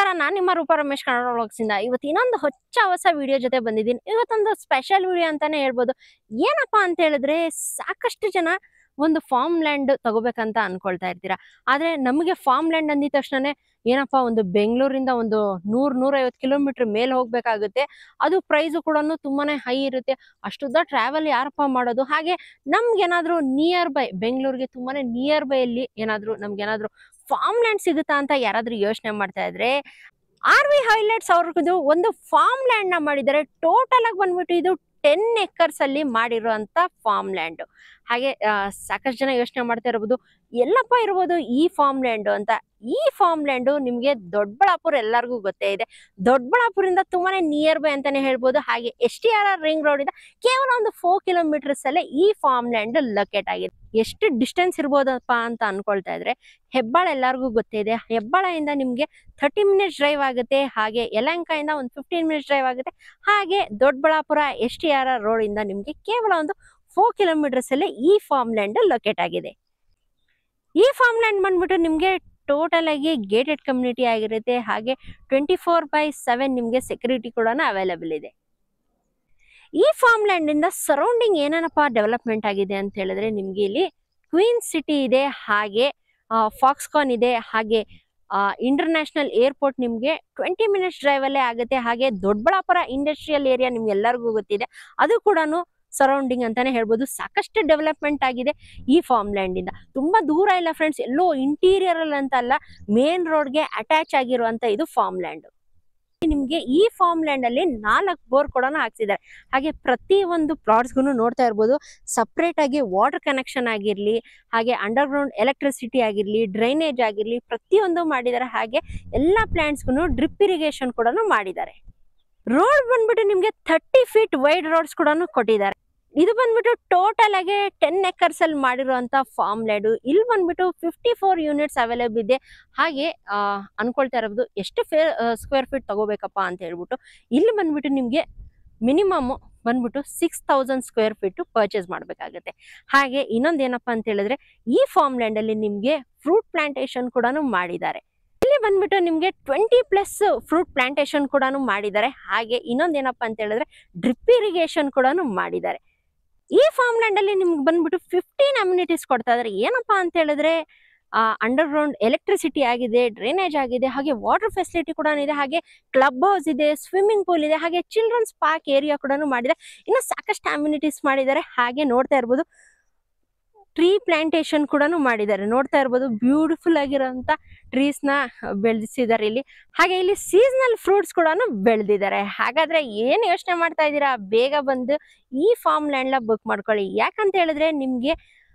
ನಮಸ್ಕಾರ, ನಾನು ನಿಮ್ಮ ರೂಪ ರಮೇಶ್ ಕನ್ನಡ ವ್ಲಾಗ್ಸ್ ಇಂದ ಇವತ್ತು ಇನ್ನೊಂದು ಹೊಸ ವಿಡಿಯೋ ಜೊತೆ ಬಂದಿದ್ದೀನಿ. ಇವತ್ತೊಂದು ಸ್ಪೆಷಲ್ ವಿಡಿಯೋ ಅಂತಾನೆ ಹೇಳ್ಬೋದು. ಏನಪ್ಪಾ ಅಂತ ಹೇಳಿದ್ರೆ, ಸಾಕಷ್ಟು ಜನ ಒಂದು ಫಾರ್ಮ್ ಲ್ಯಾಂಡ್ ತಗೋಬೇಕಂತ ಅನ್ಕೊಳ್ತಾ ಇರ್ತೀರಾ. ಆದ್ರೆ ನಮಗೆ ಫಾರ್ಮ್ ಲ್ಯಾಂಡ್ ಅಂದಿದ ತಕ್ಷಣನೇ ಏನಪ್ಪಾ, ಒಂದು ಬೆಂಗಳೂರಿಂದ ಒಂದು 100-150 ಕಿಲೋಮೀಟರ್ ಮೇಲೆ ಹೋಗ್ಬೇಕಾಗುತ್ತೆ. ಅದು ಪ್ರೈಸ್ ಕೂಡ ತುಂಬಾನೇ ಹೈ ಇರುತ್ತೆ. ಅಷ್ಟುದ್ದ ಟ್ರಾವೆಲ್ ಯಾರಪ್ಪ ಮಾಡೋದು? ಹಾಗೆ ನಮ್ಗೇನಾದ್ರೂ ನಿಯರ್ ಬೈ ಬೆಂಗಳೂರಿಗೆ ತುಂಬಾನೇ ನಿಯರ್ ಬೈ ಅಲ್ಲಿ ನಮ್ಗೇನಾದ್ರೂ ಫಾರ್ಮ್ ಲ್ಯಾಂಡ್ ಸಿಗುತ್ತಾ ಅಂತ ಯಾರಾದ್ರೂ ಯೋಚನೆ ಮಾಡ್ತಾ ಇದ್ರೆ, RV ಹೈಲೈಟ್ಸ್ ಅವ್ರದ್ದು ಒಂದು ಫಾರ್ಮ್ ಲ್ಯಾಂಡ್ ನ ಮಾಡಿದ್ದಾರೆ. ಟೋಟಲ್ ಆಗಿ ಬಂದ್ಬಿಟ್ಟು ಇದು 10 ಎಕರ್ಸ್ ಅಲ್ಲಿ ಮಾಡಿರುವಂತ ಫಾರ್ಮ್ ಲ್ಯಾಂಡ್. ಹಾಗೆ ಸಾಕಷ್ಟು ಜನ ಯೋಚನೆ ಮಾಡ್ತಾ ಇರಬಹುದು, ಎಲ್ಲಪ್ಪ ಇರ್ಬೋದು ಈ ಫಾರ್ಮ್ ಲ್ಯಾಂಡ್ ಅಂತ. ಈ ಫಾರ್ಮ್ ಲ್ಯಾಂಡ್ ನಿಮ್ಗೆ ದೊಡ್ಡಬಳ್ಳಾಪುರ ಎಲ್ಲರಿಗೂ ಗೊತ್ತೇ ಇದೆ. ದೊಡ್ಡಬಳ್ಳಾಪುರದಿಂದ ತುಂಬಾನೇ ನಿಯರ್ ಬೈ ಅಂತಾನೆ ಹೇಳ್ಬೋದು. ಹಾಗೆ STRR ರಿಂಗ್ ರೋಡ್ ಇಂದ ಕೇವಲ ಒಂದು 4 ಕಿಲೋಮೀಟರ್ಸ್ ಅಲ್ಲೇ ಈ ಫಾರ್ಮ್ ಲ್ಯಾಂಡ್ ಲೊಕೇಟ್ ಆಗಿದೆ. ಎಷ್ಟು ಡಿಸ್ಟೆನ್ಸ್ ಇರ್ಬೋದಪ್ಪ ಅಂತ ಅನ್ಕೊಳ್ತಾ ಇದ್ರೆ, ಹೆಬ್ಬಾಳ ಎಲ್ಲರಿಗೂ ಗೊತ್ತೇ ಇದೆ. ಹೆಬ್ಬಾಳದಿಂದ ನಿಮ್ಗೆ 30 ಮಿನಿಟ್ಸ್ ಡ್ರೈವ್ ಆಗುತ್ತೆ. ಹಾಗೆ ಯಲಹಂಕದಿಂದ ಒಂದು 15 ಮಿನಿಟ್ಸ್ ಡ್ರೈವ್ ಆಗುತ್ತೆ. ಹಾಗೆ ದೊಡ್ಡಬಳ್ಳಾಪುರ STRR ರೋಡ್ ಇಂದ ನಿಮ್ಗೆ ಕೇವಲ ಒಂದು 4 ಕಿಲೋಮೀಟರ್ಸ್ ಅಲ್ಲೇ ಈ ಫಾರ್ಮ್ ಲ್ಯಾಂಡ್ ಲೊಕೇಟ್ ಆಗಿದೆ. ಈ ಫಾರ್ಮ್ ಲ್ಯಾಂಡ್ ಬಂದ್ಬಿಟ್ಟು ನಿಮ್ಗೆ ಟೋಟಲ್ ಆಗಿ ಗೇಟೆಡ್ ಕಮ್ಯುನಿಟಿ ಆಗಿರುತ್ತೆ. ಹಾಗೆ 24/7 ನಿಮ್ಗೆ ಸೆಕ್ಯೂರಿಟಿ ಕೂಡ ಅವೈಲೇಬಲ್ ಇದೆ. ಈ ಫಾರ್ಮ್ ಲ್ಯಾಂಡ್ ಇಂದ ಸರೌಂಡಿಂಗ್ ಏನೇನಪ್ಪ ಡೆವಲಪ್ಮೆಂಟ್ ಆಗಿದೆ ಅಂತ ಹೇಳಿದ್ರೆ, ನಿಮ್ಗೆ ಇಲ್ಲಿ ಕ್ವೀನ್ ಸಿಟಿ ಇದೆ, ಹಾಗೆ ಫಾಕ್ಸ್ಕಾನ್ ಇದೆ, ಹಾಗೆ ಇಂಟರ್ನ್ಯಾಷನಲ್ ಏರ್ಪೋರ್ಟ್ ನಿಮ್ಗೆ 20 ಮಿನಿಟ್ಸ್ ಡ್ರೈವ್ ಅಲ್ಲೇ ಆಗುತ್ತೆ. ಹಾಗೆ ದೊಡ್ಡಬಳ್ಳಾಪುರ ಇಂಡಸ್ಟ್ರಿಯಲ್ ಏರಿಯಾ ನಿಮ್ಗೆ ಎಲ್ಲರಿಗೂ ಗೊತ್ತಿದೆ, ಅದು ಕೂಡ ಸರೌಂಡಿಂಗ್ ಅಂತಾನೆ ಹೇಳ್ಬೋದು. ಸಾಕಷ್ಟು ಡೆವಲಪ್ಮೆಂಟ್ ಆಗಿದೆ ಈ ಫಾರ್ಮ್ ಲ್ಯಾಂಡ್ ಇಂದ. ತುಂಬಾ ದೂರ ಇಲ್ಲ ಫ್ರೆಂಡ್ಸ್, ಎಲ್ಲೋ ಇಂಟೀರಿಯರ್ ಅಲ್ಲಿ ಅಂತ ಅಲ್ಲ, ಮೇನ್ ರೋಡ್ಗೆ ಅಟ್ಯಾಚ್ ಆಗಿರುವಂತ ಇದು ಫಾರ್ಮ್ ಲ್ಯಾಂಡ್. ನಿಮ್ಗೆ ಈ ಫಾರ್ಮ್ ಲ್ಯಾಂಡ್ ಅಲ್ಲಿ 4 ಬೋರ್ ಕೂಡ ಹಾಕ್ಸಿದ್ದಾರೆ. ಹಾಗೆ ಪ್ರತಿ ಒಂದು ಪ್ಲಾಟ್ಸ್ಗೂ ನೋಡ್ತಾ ಇರ್ಬೋದು, ಸಪ್ರೇಟ್ ಆಗಿ ವಾಟರ್ ಕನೆಕ್ಷನ್ ಆಗಿರ್ಲಿ, ಹಾಗೆ ಅಂಡರ್ ಗ್ರೌಂಡ್ ಎಲೆಕ್ಟ್ರಿಸಿಟಿ ಆಗಿರ್ಲಿ, ಡ್ರೈನೇಜ್ ಆಗಿರ್ಲಿ, ಪ್ರತಿಯೊಂದು ಮಾಡಿದ್ದಾರೆ. ಹಾಗೆ ಎಲ್ಲಾ ಪ್ಲಾಂಟ್ಸ್ಗೂ ಡ್ರಿಪ್ ಇರಿಗೇಷನ್ ಕೂಡ ಮಾಡಿದ್ದಾರೆ. ರೋಡ್ ಬಂದ್ಬಿಟ್ಟು ನಿಮ್ಗೆ 30 ಫೀಟ್ ವೈಡ್ ರೋಡ್ಸ್ ಕೂಡ ಕೊಟ್ಟಿದ್ದಾರೆ. ಇದು ಬಂದ್ಬಿಟ್ಟು ಟೋಟಲ್ ಆಗಿ 10 ಎಕರ್ಸ್ ಅಲ್ಲಿ ಮಾಡಿರುವಂತ ಫಾರ್ಮ್ ಲ್ಯಾಂಡ್. ಇಲ್ಲಿ ಬಂದ್ಬಿಟ್ಟು 54 ಯೂನಿಟ್ಸ್ ಅವೈಲೇಬಲ್ ಇದೆ. ಹಾಗೆ ಅನ್ಕೊಳ್ತಾ ಇರೋದು, ಎಷ್ಟು ಸ್ಕ್ವೇರ್ ಫೀಟ್ ತಗೋಬೇಕಪ್ಪ ಅಂತ ಹೇಳ್ಬಿಟ್ಟು, ಇಲ್ಲಿ ಬಂದ್ಬಿಟ್ಟು ನಿಮ್ಗೆ ಮಿನಿಮಮ್ ಬಂದ್ಬಿಟ್ಟು 6000 ಸ್ಕ್ವೇರ್ ಫೀಟ್ ಪರ್ಚೇಸ್ ಮಾಡ್ಬೇಕಾಗತ್ತೆ. ಹಾಗೆ ಇನ್ನೊಂದೇನಪ್ಪ ಅಂತ ಹೇಳಿದ್ರೆ, ಈ ಫಾರ್ಮ್ ಲ್ಯಾಂಡ್ ಅಲ್ಲಿ ನಿಮ್ಗೆ ಫ್ರೂಟ್ ಪ್ಲಾಂಟೇಶನ್ ಕೂಡ ಮಾಡಿದ್ದಾರೆ. ಇಲ್ಲಿ ಬಂದ್ಬಿಟ್ಟು ನಿಮ್ಗೆ 20+ ಫ್ರೂಟ್ ಪ್ಲಾಂಟೇಶನ್ ಕೂಡ ಮಾಡಿದ್ದಾರೆ. ಹಾಗೆ ಇನ್ನೊಂದೇನಪ್ಪ ಅಂತ ಹೇಳಿದ್ರೆ, ಡ್ರಿಪ್ ಇರಿಗೇಷನ್ ಕೂಡ ಮಾಡಿದ್ದಾರೆ. ಈ ಫಾರ್ಮ್ ಲ್ಯಾಂಡ್ ಅಲ್ಲಿ ನಿಮ್ಗೆ ಬಂದ್ಬಿಟ್ಟು 15 ಅಮ್ಯುನಿಟೀಸ್ ಕೊಡ್ತಾ ಇದಾರೆ. ಏನಪ್ಪಾ ಅಂತ ಹೇಳಿದ್ರೆ, ಅಂಡರ್ ಗ್ರೌಂಡ್ ಎಲೆಕ್ಟ್ರಿಸಿಟಿ ಆಗಿದೆ, ಡ್ರೈನೇಜ್ ಆಗಿದೆ, ಹಾಗೆ ವಾಟರ್ ಫೆಸಿಲಿಟಿ ಕೂಡ ಇದೆ, ಹಾಗೆ ಕ್ಲಬ್ ಹೌಸ್ ಇದೆ, ಸ್ವಿಮ್ಮಿಂಗ್ ಪೂಲ್ ಇದೆ, ಹಾಗೆ ಚಿಲ್ಡ್ರನ್ಸ್ ಪಾರ್ಕ್ ಏರಿಯಾ ಕೂಡ ಮಾಡಿದೆ. ಇನ್ನು ಸಾಕಷ್ಟು ಅಮ್ಯುನಿಟೀಸ್ ಮಾಡಿದ್ದಾರೆ. ಹಾಗೆ ನೋಡ್ತಾ ಇರ್ಬೋದು, ಟ್ರೀ ಪ್ಲಾಂಟೇಶನ್ ಕೂಡ ಮಾಡಿದ್ದಾರೆ. ನೋಡ್ತಾ ಇರ್ಬೋದು, ಬ್ಯೂಟಿಫುಲ್ ಆಗಿರೋಂಥ ಟ್ರೀಸ್ ನ ಬೆಳೆಸಿದ್ದಾರೆ ಇಲ್ಲಿ. ಹಾಗೆ ಇಲ್ಲಿ ಸೀಸನಲ್ ಫ್ರೂಟ್ಸ್ ಕೂಡ ಬೆಳೆದಿದ್ದಾರೆ. ಹಾಗಾದ್ರೆ ಏನ್ ಯೋಚನೆ ಮಾಡ್ತಾ ಇದ್ದೀರಾ? ಬೇಗ ಬಂದು ಈ ಫಾರ್ಮ್ ಲ್ಯಾಂಡ್ ಬುಕ್ ಮಾಡ್ಕೊಳ್ಳಿ. ಯಾಕಂತ ಹೇಳಿದ್ರೆ, ನಿಮ್ಗೆ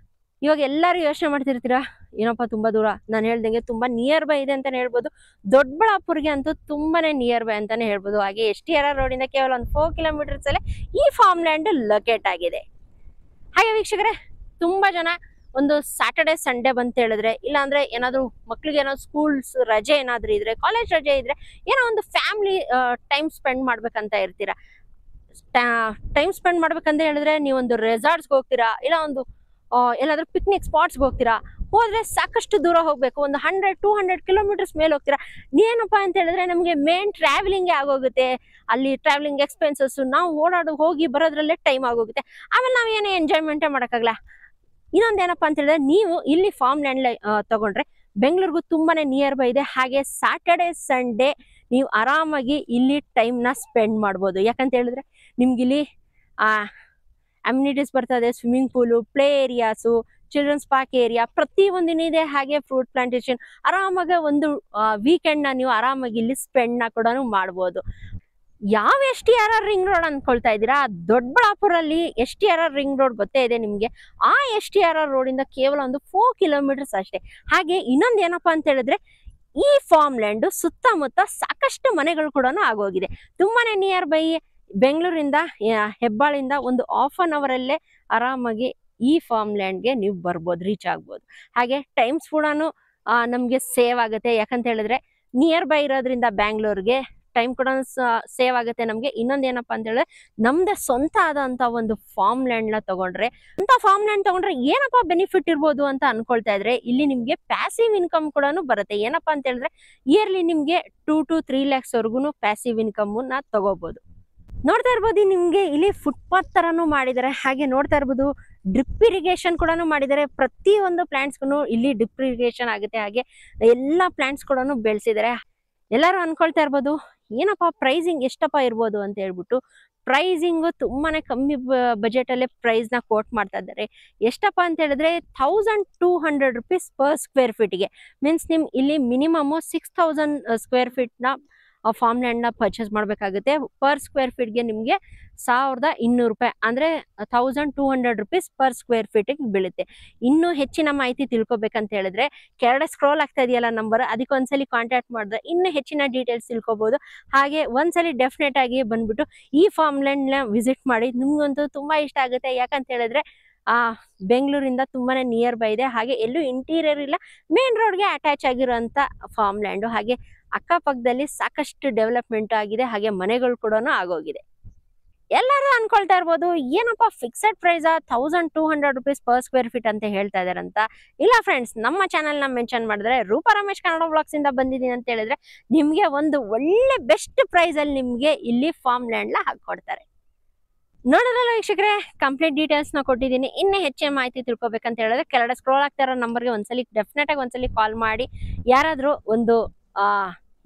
ಇವಾಗ ಎಲ್ಲರೂ ಯೋಚನೆ ಮಾಡ್ತಿರ್ತೀರಾ, ಏನಪ್ಪಾ ತುಂಬಾ ದೂರ. ನಾನು ಹೇಳ್ದಂಗೆ ತುಂಬಾ ನಿಯರ್ ಬೈ ಇದೆ ಅಂತಾನೆ ಹೇಳ್ಬೋದು. ದೊಡ್ಡಬಳ್ಳಾಪುರ್ಗೆ ಅಂತೂ ತುಂಬಾನೇ ನಿಯರ್ ಬೈ ಅಂತಾನೆ ಹೇಳ್ಬೋದು. ಹಾಗೆ STRR ರೋಡ್ ಇಂದ ಕೇವಲ ಒಂದು 4 ಕಿಲೋಮೀಟರ್ಸ್ ಅಲ್ಲೇ ಈ ಫಾರ್ಮ್ ಲ್ಯಾಂಡ್ ಲೊಕೇಟ್ ಆಗಿದೆ. ಹಾಗೆ ವೀಕ್ಷಕರೇ, ತುಂಬಾ ಜನ ಒಂದು ಸ್ಯಾಟರ್ಡೆ ಸಂಡೇ ಬಂತ ಹೇಳಿದ್ರೆ, ಇಲ್ಲಾಂದ್ರೆ ಏನಾದ್ರು ಮಕ್ಳಿಗೆ ಏನಾದ್ರು ಸ್ಕೂಲ್ಸ್ ರಜೆ ಏನಾದ್ರು ಇದ್ರೆ, ಕಾಲೇಜ್ ರಜೆ ಇದ್ರೆ, ಏನೋ ಒಂದು ಫ್ಯಾಮಿಲಿ ಟೈಮ್ ಸ್ಪೆಂಡ್ ಮಾಡ್ಬೇಕಂತ ಇರ್ತೀರಾ. ಟೈಮ್ ಸ್ಪೆಂಡ್ ಮಾಡ್ಬೇಕಂತ ಹೇಳಿದ್ರೆ, ನೀವೊಂದು ರೆಸಾರ್ಟ್ಸ್ಗೆ ಹೋಗ್ತೀರಾ, ಇಲ್ಲ ಒಂದು ಎಲ್ಲಾದ್ರೂ ಪಿಕ್ನಿಕ್ ಸ್ಪಾಟ್ಸ್ಗೆ ಹೋಗ್ತೀರಾ. ಹೋದ್ರೆ ಸಾಕಷ್ಟು ದೂರ ಹೋಗ್ಬೇಕು, ಒಂದು 100-200 ಕಿಲೋಮೀಟರ್ಸ್ ಮೇಲೆ ಹೋಗ್ತೀರಾ. ಏನಪ್ಪಾ ಅಂತ ಹೇಳಿದ್ರೆ, ನಮಗೆ ಮೇನ್ ಟ್ರಾವೆಲಿಂಗ್ ಆಗೋಗುತ್ತೆ. ಅಲ್ಲಿ ಟ್ರಾವೆಲಿಂಗ್ ಎಕ್ಸ್ಪೆನ್ಸಸ್, ನಾವು ಹೋಗಿ ಬರೋದ್ರಲ್ಲೇ ಟೈಮ್ ಆಗೋಗುತ್ತೆ. ಆಮೇಲೆ ನಾವ್ ಏನು ಎಂಜಾಯ್ಮೆಂಟೇ ಮಾಡೋಕ್ಕಾಗಲ್ಲ. ಇನ್ನೊಂದೇನಪ್ಪಾ ಅಂತ ಹೇಳಿದ್ರೆ, ನೀವು ಇಲ್ಲಿ ಫಾರ್ಮ್ ಲ್ಯಾಂಡ್ ತಗೊಂಡ್ರೆ ಬೆಂಗಳೂರಿಗೂ ತುಂಬಾನೇ ನಿಯರ್ ಬೈ ಇದೆ. ಹಾಗೆ ಸ್ಯಾಟರ್ಡೆ ಸಂಡೇ ನೀವು ಆರಾಮಾಗಿ ಇಲ್ಲಿ ಟೈಮ್ ನ ಸ್ಪೆಂಡ್ ಮಾಡ್ಬೋದು. ಯಾಕಂತ ಹೇಳಿದ್ರೆ, ನಿಮ್ಗೆ ಇಲ್ಲಿ ಅಮ್ಯುನಿಟೀಸ್ ಬರ್ತದೆ, swimming pool, play areas, children's park area, ಪ್ರತಿಯೊಂದಿನಿದೆ. ಹಾಗೆ ಫ್ರೂಟ್ ಪ್ಲಾಂಟೇಶನ್, ಆರಾಮಾಗಿ ಒಂದು ವೀಕೆಂಡ್ ನ ನೀವು ಆರಾಮಾಗಿ ಇಲ್ಲಿ ಸ್ಪೆಂಡ್ ನ ಕೂಡ ಮಾಡ್ಬೋದು. ಯಾವ STRR ರಿಂಗ್ ರೋಡ್ ಅನ್ಕೊಳ್ತಾ ಇದ್ದೀರಾ? ದೊಡ್ಡಬಳ್ಳಾಪುರಲ್ಲಿ STRR ರಿಂಗ್ ರೋಡ್ ಗೊತ್ತೇ ಇದೆ ನಿಮ್ಗೆ. ಆ STRR ರೋಡ್ ಇಂದ ಕೇವಲ ಒಂದು 4 ಕಿಲೋಮೀಟರ್ಸ್ ಅಷ್ಟೇ. ಹಾಗೆ ಇನ್ನೊಂದು ಏನಪ್ಪಾ ಅಂತ ಹೇಳಿದ್ರೆ, ಈ ಫಾರ್ಮ್ ಲ್ಯಾಂಡ್ ಸುತ್ತಮುತ್ತ ಸಾಕಷ್ಟು ಮನೆಗಳು ಕೂಡ ಆಗೋಗಿದೆ. ತುಂಬಾನೇ ನಿಯರ್ ಬೈ. ಬೆಂಗಳೂರಿಂದ ಹೆಬ್ಬಾಳಿಂದ ಒಂದು 1/2 ಅವರ್ ಅಲ್ಲೇ ಆರಾಮಾಗಿ ಈ ಫಾರ್ಮ್ ಲ್ಯಾಂಡ್ಗೆ ನೀವು ಬರ್ಬೋದು, ರೀಚ್ ಆಗ್ಬೋದು. ಹಾಗೆ ಟೈಮ್ಸ್ ಕೂಡ ನಮ್ಗೆ ಸೇವ್ ಆಗುತ್ತೆ. ಯಾಕಂತ ಹೇಳಿದ್ರೆ, ನಿಯರ್ ಬೈ ಇರೋದ್ರಿಂದ ಬ್ಯಾಂಗ್ಳೂರ್ಗೆ ಟೈಮ್ ಕೂಡ ಸೇವ್ ಆಗುತ್ತೆ ನಮ್ಗೆ. ಇನ್ನೊಂದ್ ಏನಪ್ಪಾ ಅಂತ ಹೇಳಿದ್ರೆ ನಮ್ದೇ ಸ್ವಂತ ಆದಂತ ಒಂದು ಫಾರ್ಮ್ ಲ್ಯಾಂಡ್ ನ ತಗೊಂಡ್ರೆ, ಅಂತ ಫಾರ್ಮ್ ಲ್ಯಾಂಡ್ ತಗೊಂಡ್ರೆ ಏನಪ್ಪಾ ಬೆನಿಫಿಟ್ ಇರ್ಬೋದು ಅಂತ ಅನ್ಕೊಳ್ತಾ ಇದ್ರೆ, ಇಲ್ಲಿ ನಿಮ್ಗೆ ಪ್ಯಾಸಿವ್ ಇನ್ಕಮ್ ಕೂಡ ಬರುತ್ತೆ. ಏನಪ್ಪಾ ಅಂತ ಹೇಳಿದ್ರೆ ಇಯರ್ಲಿ ನಿಮ್ಗೆ 2 to 3 lakhs ವರ್ಗುನು ಪ್ಯಾಸಿವ್ ಇನ್ಕಮ್ ನ ತಗೋಬಹುದು. ನೋಡ್ತಾ ಇರ್ಬೋದು ನಿಮ್ಗೆ ಇಲ್ಲಿ ಫುಟ್ಪಾತ್ ತರಾನು ಮಾಡಿದ್ದಾರೆ. ಹಾಗೆ ನೋಡ್ತಾ ಇರ್ಬೋದು ಡ್ರಿಪ್ ಇರಿಗೇಷನ್ ಕೂಡ ಮಾಡಿದ್ದಾರೆ. ಪ್ರತಿ ಒಂದು ಪ್ಲಾಂಟ್ಸ್ಗೂ ಇಲ್ಲಿ ಡ್ರಿಪ್ ಇರಿಗೇಷನ್ ಆಗುತ್ತೆ. ಹಾಗೆ ಎಲ್ಲಾ ಪ್ಲಾಂಟ್ಸ್ ಕೂಡ ಬೆಳೆಸಿದ್ದಾರೆ. ಎಲ್ಲರೂ ಅನ್ಕೊಳ್ತಾ ಇರ್ಬೋದು ಏನಪ್ಪಾ ಪ್ರೈಸಿಂಗ್ ಎಷ್ಟಪ್ಪ ಇರ್ಬೋದು ಅಂತ ಹೇಳ್ಬಿಟ್ಟು. ಪ್ರೈಸಿಂಗ್ ತುಂಬಾನೇ ಕಮ್ಮಿ ಬಜೆಟ್ ಅಲ್ಲೇ ಪ್ರೈಸ್ ನ ಕೋಟ್ ಮಾಡ್ತಾ ಇದ್ದಾರೆ. ಎಷ್ಟಪ್ಪ ಅಂತ ಹೇಳಿದ್ರೆ 1200 rupees per square feet ಗೆ. ಮೀನ್ಸ್ ನಿಮ್ ಇಲ್ಲಿ ಮಿನಿಮಮ್ 6000 square feet ನ ಫಾರ್ಮ್ ಲ್ಯಾಂಡ್ ನ ಪರ್ಚೇಸ್ ಮಾಡ್ಬೇಕಾಗುತ್ತೆ. ಪರ್ ಸ್ಕ್ವೇರ್ ಫೀಟ್ ಗೆ ನಿಮ್ಗೆ 1200 ರೂಪಾಯಿ ಅಂದ್ರೆ 1200 rupees ಪರ್ ಸ್ಕ್ವೇರ್ ಫೀಟ್ ಬೀಳುತ್ತೆ. ಇನ್ನು ಹೆಚ್ಚಿನ ಮಾಹಿತಿ ತಿಳ್ಕೊಬೇಕಂತ ಹೇಳಿದ್ರೆ ಕೆಳಗಡೆ ಸ್ಕ್ರೋಲ್ ಆಗ್ತಾ ಇದೆಯಲ್ಲ ನಂಬರ್, ಅದಕ್ಕೆ ಒಂದ್ಸಲಿ ಕಾಂಟ್ಯಾಕ್ಟ್ ಮಾಡಿದ್ರೆ ಇನ್ನು ಹೆಚ್ಚಿನ ಡೀಟೇಲ್ಸ್ ತಿಳ್ಕೊಬಹುದು. ಹಾಗೆ ಒಂದ್ಸಲಿ ಡೆಫಿನೆಟ್ ಆಗಿ ಬಂದ್ಬಿಟ್ಟು ಈ ಫಾರ್ಮ್ ಲ್ಯಾಂಡ್ ನ ವಿಸಿಟ್ ಮಾಡಿ. ನಿಮ್ಗಂತೂ ತುಂಬಾ ಇಷ್ಟ ಆಗುತ್ತೆ. ಯಾಕಂತ ಹೇಳಿದ್ರೆ ಬೆಂಗಳೂರಿಂದ ತುಂಬಾನೇ ನಿಯರ್ ಬೈ ಇದೆ. ಹಾಗೆ ಎಲ್ಲೂ ಇಂಟೀರಿಯರ್ ಇಲ್ಲ, ಮೇನ್ ರೋಡ್ಗೆ ಅಟ್ಯಾಚ್ ಆಗಿರುವಂತ ಫಾರ್ಮ್ ಲ್ಯಾಂಡ್. ಹಾಗೆ ಅಕ್ಕಪಕ್ಕದಲ್ಲಿ ಸಾಕಷ್ಟು ಡೆವಲಪ್ಮೆಂಟ್ ಆಗಿದೆ. ಹಾಗೆ ಮನೆಗಳು ಕೂಡ ಆಗೋಗಿದೆ. ಎಲ್ಲರೂ ಅನ್ಕೊಳ್ತಾ ಇರ್ಬೋದು ಏನಪ್ಪಾ fixed price 1200 rupees per square feet ಅಂತ ಹೇಳ್ತಾ ಇದಾರಂತ. ಇಲ್ಲ ಫ್ರೆಂಡ್ಸ್, ನಮ್ಮ ಚಾನೆಲ್ ನ ಮೆನ್ಷನ್ ಮಾಡಿದ್ರೆ ರೂಪಾ ರಮೇಶ್ ಕನ್ನಡ ವ್ಲಾಗ್ಸ್ ಇಂದ ಬಂದಿದ್ದೀನಿ ಅಂತ ಹೇಳಿದ್ರೆ ನಿಮ್ಗೆ ಒಂದು ಒಳ್ಳೆ ಬೆಸ್ಟ್ ಪ್ರೈಸ್ ಅಲ್ಲಿ ನಿಮ್ಗೆ ಇಲ್ಲಿ ಫಾರ್ಮ್ ಲ್ಯಾಂಡ್ ನ ಹಾಕೊಡ್ತಾರೆ. ನೋಡೋದಲ್ಲ ವೀಕ್ಷಕರೇ, ಕಂಪ್ಲೀಟ್ ಡೀಟೇಲ್ಸ್ ನ ಕೊಟ್ಟಿದ್ದೀನಿ. ಇನ್ನೂ ಹೆಚ್ಚಿನ ಮಾಹಿತಿ ತಿಳ್ಕೊಬೇಕಂತ ಹೇಳಿದ್ರೆ ಕೆಳಗಡೆ ಸ್ಕ್ರೋಲ್ ಆಗ್ತಾ ಇರೋ ನಂಬರ್ಗೆ ಒಂದ್ಸಲಿ ಡೆಫಿನೆಟ್ ಆಗಿ ಒಂದ್ಸಲಿ ಕಾಲ್ ಮಾಡಿ. ಯಾರಾದ್ರೂ ಒಂದು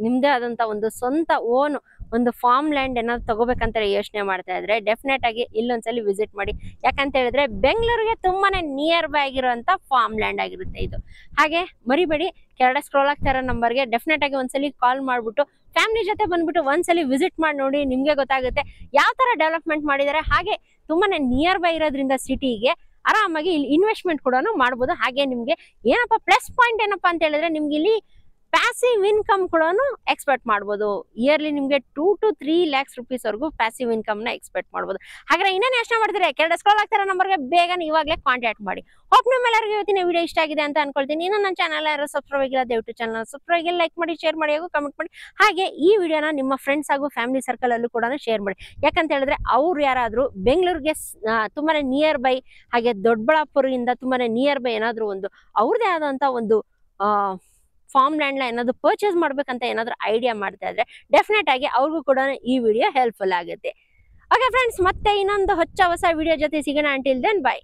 ನಿಮ್ದೇ ಆದಂತ ಒಂದು ಸ್ವಂತ ಓನ್ ಒಂದು ಫಾರ್ಮ್ ಲ್ಯಾಂಡ್ ಏನಾದ್ರು ತಗೋಬೇಕಂತ ಯೋಚನೆ ಮಾಡ್ತಾ ಇದ್ರೆ ಡೆಫಿನೆಟ್ ಆಗಿ ಇಲ್ಲೊಂದ್ಸಲಿ ವಿಸಿಟ್ ಮಾಡಿ. ಯಾಕಂತ ಹೇಳಿದ್ರೆ ಬೆಂಗಳೂರಿಗೆ ತುಂಬಾನೇ ನಿಯರ್ ಬೈ ಆಗಿರುವಂತ ಫಾರ್ಮ್ ಲ್ಯಾಂಡ್ ಆಗಿರುತ್ತೆ ಇದು. ಹಾಗೆ ಮರಿಬೇಡಿ, ಕೆಳಗಡೆ ಸ್ಕ್ರೋಲ್ ಆಗ್ತಾ ಇರೋ ನಂಬರ್ಗೆ ಡೆಫಿನೆಟ್ ಆಗಿ ಒಂದ್ಸಲಿ ಕಾಲ್ ಮಾಡ್ಬಿಟ್ಟು ಫ್ಯಾಮಿಲಿ ಜೊತೆ ಬಂದ್ಬಿಟ್ಟು ಒಂದ್ಸಲಿ ವಿಸಿಟ್ ಮಾಡಿ ನೋಡಿ. ನಿಮ್ಗೆ ಗೊತ್ತಾಗುತ್ತೆ ಯಾವ ತರ ಡೆವಲಪ್ಮೆಂಟ್ ಮಾಡಿದ್ದಾರೆ. ಹಾಗೆ ತುಂಬಾನೇ ನಿಯರ್ ಬೈ ಇರೋದ್ರಿಂದ ಸಿಟಿಗೆ ಆರಾಮಾಗಿ ಇಲ್ಲಿ ಇನ್ವೆಸ್ಟ್ಮೆಂಟ್ ಕೂಡ ಮಾಡ್ಬೋದು. ಹಾಗೆ ನಿಮ್ಗೆ ಏನಪ್ಪಾ ಪ್ಲಸ್ ಪಾಯಿಂಟ್ ಏನಪ್ಪಾ ಅಂತ ಹೇಳಿದ್ರೆ ನಿಮ್ಗೆ ಇಲ್ಲಿ ಪ್ಯಾಸಿವ್ ಇನ್ಕಮ್ ಕೂಡ ಎಕ್ಸ್ಪೆಕ್ಟ್ ಮಾಡ್ಬೋದು. ಇಯರ್ಲಿ ನಿಮ್ಗೆ 2 to 3 lakhs rupees ವರ್ಗೂ ಪ್ಯಾಸಿವ್ ಇನ್ಕಮ್ ನ ಎಕ್ಸ್ಪೆಕ್ಟ್ ಮಾಡ್ಬೋದು. ಹಾಗಾದ್ರೆ ಇನ್ನೇನು ಯೋಚನೆ ಮಾಡ್ತೀರಾ, ಕೆಳಗಡೆ ಸ್ಕ್ರೋಲ್ ಆಗ್ತಿರೋ ನಂಬರ್ಗೆ ಬೇಗ ಇವಾಗಲೇ ಕಾಂಟ್ಯಾಕ್ಟ್ ಮಾಡಿ. ಹೋಪ್ ನಿಮ್ಮೆಲ್ಲರಿಗೂ ಇವತ್ತಿನ ವಿಡಿಯೋ ಇಷ್ಟ ಆಗಿದೆ ಅಂತ ಅನ್ಕೊಳ್ತೀನಿ. ಇನ್ನು ನನ್ನ ಚಾನಲ್ ಯಾರು ಸಬ್ಸ್ಕ್ರೈಬ್ ಆಗಿಲ್ಲ ದಯವಿಟ್ಟು ಚಾನಲ್ ಸಬ್ಸ್ಕ್ರೈಬ್ ಆಗಿ ಲೈಕ್ ಮಾಡಿ, ಶೇರ್ ಮಾಡಿ, ಹಾಗೂ ಕಮೆಂಟ್ ಮಾಡಿ. ಹಾಗೆ ಈ ವಿಡಿಯೋನ ನಿಮ್ಮ ಫ್ರೆಂಡ್ಸ್ ಹಾಗೂ ಫ್ಯಾಮಿಲಿ ಸರ್ಕಲ್ ಅಲ್ಲೂ ಕೂಡ ಶೇರ್ ಮಾಡಿ. ಯಾಕಂತ ಹೇಳಿದ್ರೆ ಅವ್ರು ಯಾರಾದ್ರೂ ಬೆಂಗಳೂರಿಗೆ ತುಂಬಾನೇ ನಿಯರ್ ಬೈ, ಹಾಗೆ ದೊಡ್ಡಬಳ್ಳಾಪುರದಿಂದ ತುಂಬಾನೇ ನಿಯರ್ ಬೈ ಏನಾದ್ರು ಒಂದು ಅವ್ರದೇ ಆದಂತ ಒಂದು ಫಾರ್ಮ್ ಲ್ಯಾಂಡ್ ನ ಏನಾದ್ರು ಪರ್ಚೇಸ್ ಮಾಡ್ಬೇಕಂತ ಏನಾದ್ರು ಐಡಿಯಾ ಮಾಡ್ತಾ ಇದ್ರೆ ಡೆಫಿನೆಟ್ ಆಗಿ ಅವ್ರಿಗೂ ಕೂಡ ಈ ವಿಡಿಯೋ ಹೆಲ್ಪ್ಫುಲ್ ಆಗುತ್ತೆ. ಓಕೆ ಫ್ರೆಂಡ್ಸ್, ಮತ್ತೆ ಇನ್ನೊಂದು ಹೊಸ ವಿಡಿಯೋ ಜೊತೆ ಸಿಗೋಣ. Until then by.